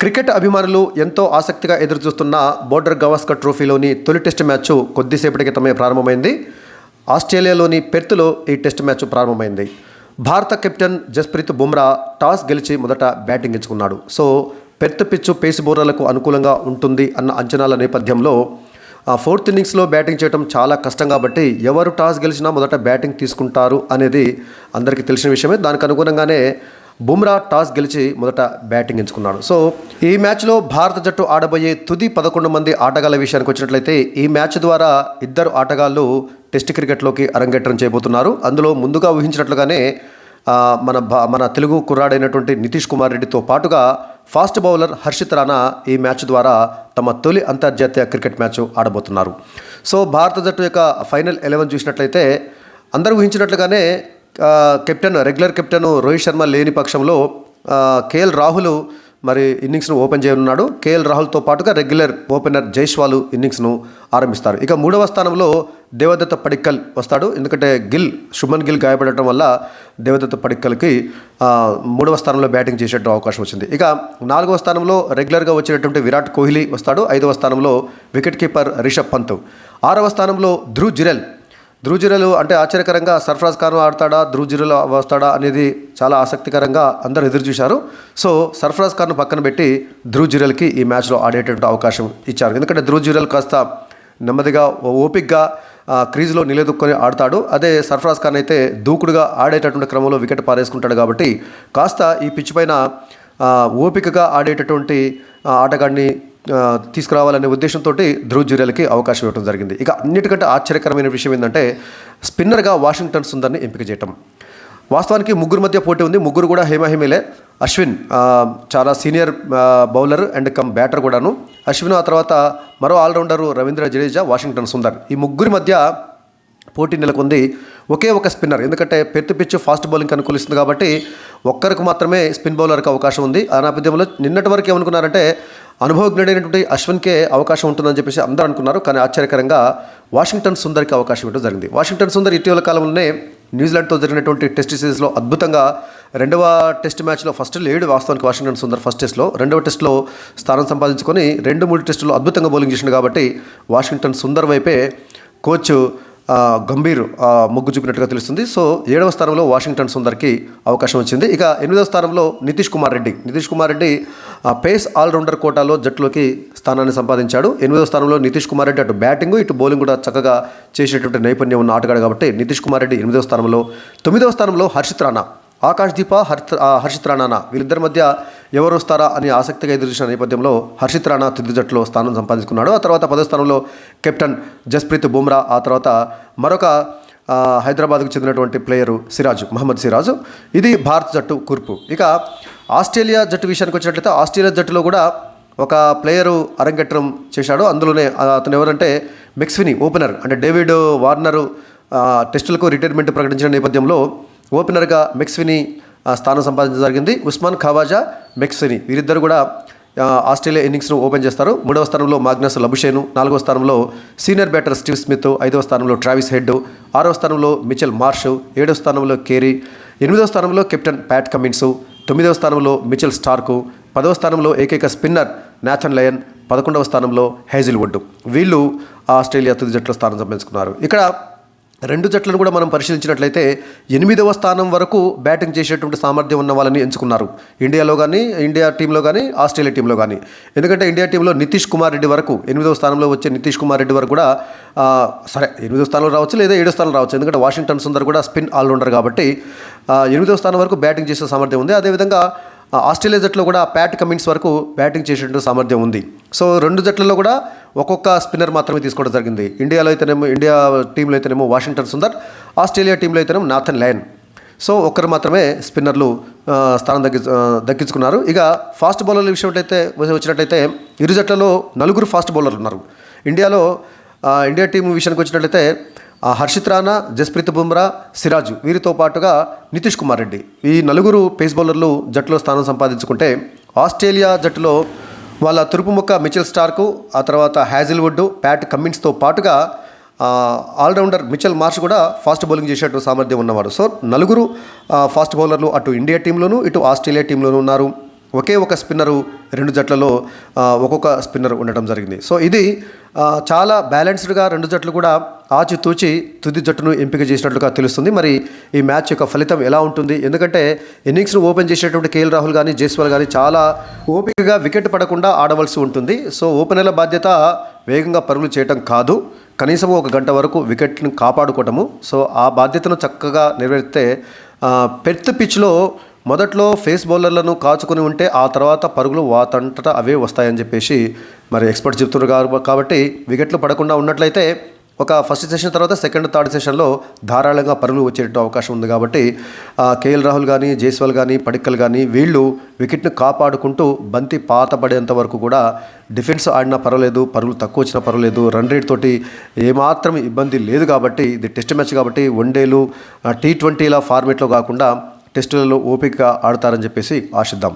Cricket అభిమానులు ఎంతో ఆసక్తిగా ఎదురుచూస్తున్న బోర్డర్ గవాస్కర్ ట్రోఫీలోని తొలి టెస్ట్ మ్యాచ్ కొద్దిసేపటి క్రితమే ప్రారంభమైంది. ఆస్ట్రేలియాలోని పెర్త్లో ఈ టెస్ట్ మ్యాచ్ ప్రారంభమైంది. భారత కెప్టెన్ జస్ప్రీత్ బుమ్రా టాస్ గెలిచి మొదట బ్యాటింగ్ ఎంచుకున్నాడు. సో పెర్త్ పిచ్చు పేస్ బౌలర్లకు అనుకూలంగా ఉంటుంది అన్న అంచనాల నేపథ్యంలో ఫోర్త్ ఇన్నింగ్స్లో బ్యాటింగ్ చేయడం చాలా కష్టం కాబట్టి ఎవరు టాస్ గెలిచినా మొదట బ్యాటింగ్ తీసుకుంటారు అనేది అందరికీ తెలిసిన విషయమే. దానికి అనుగుణంగానే బుమ్రా టాస్ గెలిచి మొదట బ్యాటింగ్ ఎంచుకున్నాడు. సో ఈ మ్యాచ్లో భారత జట్టు ఆడబోయే తుది 11 మంది ఆటగాళ్ల విషయానికి వచ్చినట్లయితే ఈ మ్యాచ్ ద్వారా ఇద్దరు ఆటగాళ్లు టెస్ట్ క్రికెట్లోకి అరంగేట్రం చేయబోతున్నారు. అందులో ముందుగా ఊహించినట్లుగానే మన తెలుగు కుర్రాడైనటువంటి నితీష్ కుమార్ రెడ్డితో పాటుగా ఫాస్ట్ బౌలర్ హర్షిత్ రాణా ఈ మ్యాచ్ ద్వారా తమ తొలి అంతర్జాతీయ క్రికెట్ మ్యాచ్ ఆడబోతున్నారు. సో భారత జట్టు యొక్క ఫైనల్ 11 చూసినట్లయితే అందరూ ఊహించినట్లుగానే రెగ్యులర్ కెప్టెన్ రోహిత్ శర్మ లేని పక్షంలో కేఎల్ రాహుల్ మరి ఇన్నింగ్స్ను ఓపెన్ చేయనున్నాడు. కేఎల్ రాహుల్తో పాటుగా రెగ్యులర్ ఓపెనర్ జైస్వాల్ ఇన్నింగ్స్ను ఆరంభిస్తారు. ఇక 3వ స్థానంలో దేవదత్త పడిక్కల్ వస్తాడు. ఎందుకంటే శుభన్ గిల్ గాయపడటం వల్ల దేవదత్త పడిక్కల్కి 3వ స్థానంలో బ్యాటింగ్ చేసే అవకాశం వచ్చింది. ఇక 4వ స్థానంలో రెగ్యులర్గా వచ్చినటువంటి విరాట్ కోహ్లీ వస్తాడు. 5వ స్థానంలో వికెట్ కీపర్ రిషబ్ పంత్. 6వ స్థానంలో ధ్రువ్ జురెల్ అంటే ఆశ్చర్యకరంగా సర్ఫరాజ్ ఖాన్ ఆడతాడా, ధ్రువ్ జురెల్ వస్తాడా అనేది చాలా ఆసక్తికరంగా అందరూ ఎదురు చూశారు. సో సర్ఫరాజ్ ఖాన్ పక్కన పెట్టి ధ్రువ్ జురెల్కి ఈ మ్యాచ్లో ఆడేటటువంటి అవకాశం ఇచ్చారు. ఎందుకంటే ధ్రువ్ జురెల్ కాస్త నెమ్మదిగా ఓపిక్గా క్రీజ్లో నిలదొక్కుని ఆడతాడు. అదే సర్ఫరాజ్ ఖాన్ అయితే దూకుడుగా ఆడేటటువంటి క్రమంలో వికెట్ పారేసుకుంటాడు. కాబట్టి కాస్త ఈ పిచ్ పైన ఓపికగా ఆడేటటువంటి ఆటగాడిని తీసుకురావాలనే ఉద్దేశంతో ధ్రువ్ జురెల్కి అవకాశం ఇవ్వడం జరిగింది. ఇక అన్నిటికంటే ఆశ్చర్యకరమైన విషయం ఏంటంటే స్పిన్నర్గా వాషింగ్టన్ సుందర్ని ఎంపిక చేయటం. వాస్తవానికి ముగ్గురు మధ్య పోటీ ఉంది. ముగ్గురు కూడా హేమహిమేలే. అశ్విన్ చాలా senior bowler and cum batter కూడాను. అశ్విన్ ఆ తర్వాత మరో ఆల్రౌండరు రవీంద్ర జడేజా, వాషింగ్టన్ సుందర్. ఈ ముగ్గురి మధ్య పోటీ నెలకొంది. ఒకే ఒక స్పిన్నర్, ఎందుకంటే పెర్త్ పిచ్ ఫాస్ట్ బౌలింగ్ అనుకూలిస్తుంది కాబట్టి ఒక్కరికి మాత్రమే స్పిన్ బౌలర్కి అవకాశం ఉంది. ఆ నేపథ్యంలో నిన్నటి వరకు ఏమనుకున్నారంటే అనుభవజ్ఞుడైనటువంటి అశ్విన్కే అవకాశం ఉంటుందని చెప్పేసి అందరూ అనుకున్నారు. కానీ ఆశ్చర్యకరంగా వాషింగ్టన్ సుందర్కి అవకాశం ఇవ్వడం జరిగింది. వాషింగ్టన్ సుందర్ ఇటీవల కాలంలోనే న్యూజిలాండ్తో జరిగినటువంటి టెస్ట్ సిరీస్లో అద్భుతంగా 2వ టెస్ట్ మ్యాచ్లో ఫస్ట్ లేడు. వాస్తవానికి వాషింగ్టన్ సుందర్ ఫస్ట్ టెస్ట్లో 2వ టెస్ట్లో స్థానం సంపాదించుకొని 2-3 టెస్టుల్లో అద్భుతంగా బౌలింగ్ చేసింది. కాబట్టి వాషింగ్టన్ సుందర్ వైపే కోచ్ గంభీర్ మొగ్గు చూపినట్టుగా తెలుస్తుంది. సో 7వ స్థానంలో వాషింగ్టన్ సుందర్కి అవకాశం వచ్చింది. ఇక 8వ స్థానంలో నితీష్ కుమార్ రెడ్డి పేస్ ఆల్రౌండర్ కోటాలో జట్టులోకి స్థానాన్ని సంపాదించాడు. 8వ స్థానంలో నితీష్ కుమార్ రెడ్డి అటు బ్యాటింగ్ ఇటు బౌలింగ్ కూడా చక్కగా చేసేటువంటి నైపుణ్యం ఉన్న ఆటగాడు కాబట్టి నితీష్ కుమార్ రెడ్డి 8వ స్థానంలో. 9వ స్థానంలో హర్షిత్ రాణా, ఆకాశ్దీప హర్షిత్ రాణా వీళ్ళిద్దరి మధ్య ఎవరు వస్తారా అని ఆసక్తిగా ఎదురుచూసిన నేపథ్యంలో హర్షిత్ రాణా తుది జట్టులో స్థానం సంపాదించుకున్నాడు. ఆ తర్వాత 10వ స్థానంలో కెప్టెన్ జస్ప్రీత్ బుమ్రా, ఆ తర్వాత మరొక హైదరాబాద్కు చెందినటువంటి ప్లేయరు మహమ్మద్ సిరాజ్. ఇది భారత జట్టు కూర్పు. ఇక ఆస్ట్రేలియా జట్టు విషయానికి వచ్చినట్లయితే ఆస్ట్రేలియా జట్టులో కూడా ఒక ప్లేయరు అరంగేట్రం చేశాడు. అందులోనే అతను ఎవరంటే మెక్స్వినీ, ఓపెనర్. అంటే డేవిడ్ వార్నరు టెస్టులకు రిటైర్మెంట్ ప్రకటించిన నేపథ్యంలో ఓపెనర్గా మెక్స్వినీ స్థానం సంపాదించడం జరిగింది. ఉస్మాన్ ఖవాజా, మెక్స్వినీ వీరిద్దరు కూడా ఆస్ట్రేలియా ఇన్నింగ్స్ను ఓపెన్ చేస్తారు. 3వ స్థానంలో మాగ్నస్ లబుషేను, 4వ స్థానంలో సీనియర్ బ్యాటర్ స్టీవ్ స్మిత్, 5వ స్థానంలో ట్రావిస్ హెడ్, 6వ స్థానంలో మిచెల్ మార్ష్, 7వ స్థానంలో కేరీ, 8వ స్థానంలో కెప్టెన్ ప్యాట్ కమిన్సు, 9వ స్థానంలో మిచెల్ స్టార్కు, 10వ స్థానంలో ఏకైక స్పిన్నర్ నాథన్ లయన్, 11వ స్థానంలో హేజిల్వుడ్. వీళ్ళు ఆస్ట్రేలియా తుది జట్టులో స్థానం సంపాదించుకున్నారు. ఇక్కడ 2 జట్లను కూడా మనం పరిశీలించినట్లయితే 8వ స్థానం వరకు బ్యాటింగ్ చేసేటువంటి సామర్థ్యం ఉన్న వాళ్ళని ఎంచుకున్నారు. ఇండియా టీంలో కానీ ఆస్ట్రేలియా టీంలో కానీ. ఎందుకంటే ఇండియా టీంలో నితీష్ కుమార్ రెడ్డి వరకు 8వ స్థానంలో వచ్చే నితీష్ కుమార్ రెడ్డి వరకు కూడా సరే 8వ స్థానంలో రావచ్చు లేదా 7వ స్థానంలో రావచ్చు. ఎందుకంటే వాషింగ్టన్ సుందర్ కూడా స్పిన్ ఆల్రౌండర్ కాబట్టి 8వ స్థానం వరకు బ్యాటింగ్ చేసే సామర్థ్యం ఉంది. అదేవిధంగా ఆస్ట్రేలియా జట్టులో కూడా ప్యాట్ కమిన్స్ వరకు బ్యాటింగ్ చేసేటువంటి సామర్థ్యం ఉంది. సో 2 జట్లలో కూడా ఒక్కొక్క స్పిన్నర్ మాత్రమే తీసుకోవడం జరిగింది. ఇండియా టీంలో అయితేనేమో వాషింగ్టన్ సుందర్, ఆస్ట్రేలియా టీంలో అయితేనేమో నాథన్ లయన్. సో ఒక్కరు మాత్రమే స్పిన్నర్లు స్థానం దక్కించుకున్నారు. ఇక ఫాస్ట్ బౌలర్ల విషయం వచ్చినట్లయితే ఇరు జట్లలో 4 ఫాస్ట్ బౌలర్లు ఉన్నారు. ఇండియా టీం విషయానికి వచ్చినట్లయితే హర్షిత్ రాణా, జస్ప్రీత్ బుమ్రా, సిరాజ్ వీరితో పాటుగా నితీష్ కుమార్ రెడ్డి ఈ 4 పేస్ బౌలర్లు జట్టులో స్థానం సంపాదించుకుంటే ఆస్ట్రేలియా జట్టులో వాళ్ళ తురుపు ముక్క మిచెల్ స్టార్కు, ఆ తర్వాత హ్యాజిల్వుడ్, ప్యాట్ కమిన్స్తో పాటుగా ఆల్రౌండర్ మిచెల్ మార్ష్ కూడా ఫాస్ట్ బౌలింగ్ చేసేటువంటి సామర్థ్యం ఉన్నవాడు. సో 4 ఫాస్ట్ బౌలర్లు అటు ఇండియా టీంలోనూ ఇటు ఆస్ట్రేలియా టీంలోనూ ఉన్నారు. ఒకే ఒక స్పిన్నరు 2 జట్లలో ఒక్కొక్క స్పిన్నర్ ఉండటం జరిగింది. సో ఇది చాలా బ్యాలెన్స్డ్గా 2 జట్లు కూడా ఆచితూచి తుది జట్టును ఎంపిక చేసినట్లుగా తెలుస్తుంది. మరి ఈ మ్యాచ్ యొక్క ఫలితం ఎలా ఉంటుంది? ఎందుకంటే ఇన్నింగ్స్ను ఓపెన్ చేసేటువంటి కేఎల్ రాహుల్ కానీ జైస్వాల్ కానీ చాలా ఓపికగా వికెట్ పడకుండా ఆడవలసి ఉంటుంది. సో ఓపెనర్ల బాధ్యత వేగంగా పరుగులు చేయటం కాదు, కనీసం 1 గంట వరకు వికెట్ను కాపాడుకోవటము. సో ఆ బాధ్యతను చక్కగా నెరవేరిస్తే పెర్త్ పిచ్లో మొదట్లో ఫేస్ బౌలర్లను కాచుకొని ఉంటే ఆ తర్వాత పరుగులు వాతంతట అవే వస్తాయని చెప్పేసి మరి ఎక్స్పర్ట్స్ చెప్తున్నారు. కాబట్టి వికెట్లు పడకుండా ఉన్నట్లయితే ఒక ఫస్ట్ సెషన్ తర్వాత సెకండ్ థర్డ్ సెషన్లో ధారాళంగా పరుగులు వచ్చేట అవకాశం ఉంది. కాబట్టి కేఎల్ రాహుల్ కానీ జైస్వాల్ కానీ పడిక్కల్ కానీ వీళ్ళు వికెట్ను కాపాడుకుంటూ బంతి పాత పడేంత వరకు కూడా డిఫెన్స్ ఆడినా పర్వాలేదు, పరుగులు తక్కువ వచ్చినా పర్వాలేదు, రన్ రేట్ తోటి ఏమాత్రం ఇబ్బంది లేదు. కాబట్టి ఇది టెస్ట్ మ్యాచ్ కాబట్టి వన్డేలు T20ల ఫార్మేట్లో కాకుండా టెస్టులలో ఓపిక ఆడతారని చెప్పేసి ఆశిద్దాం.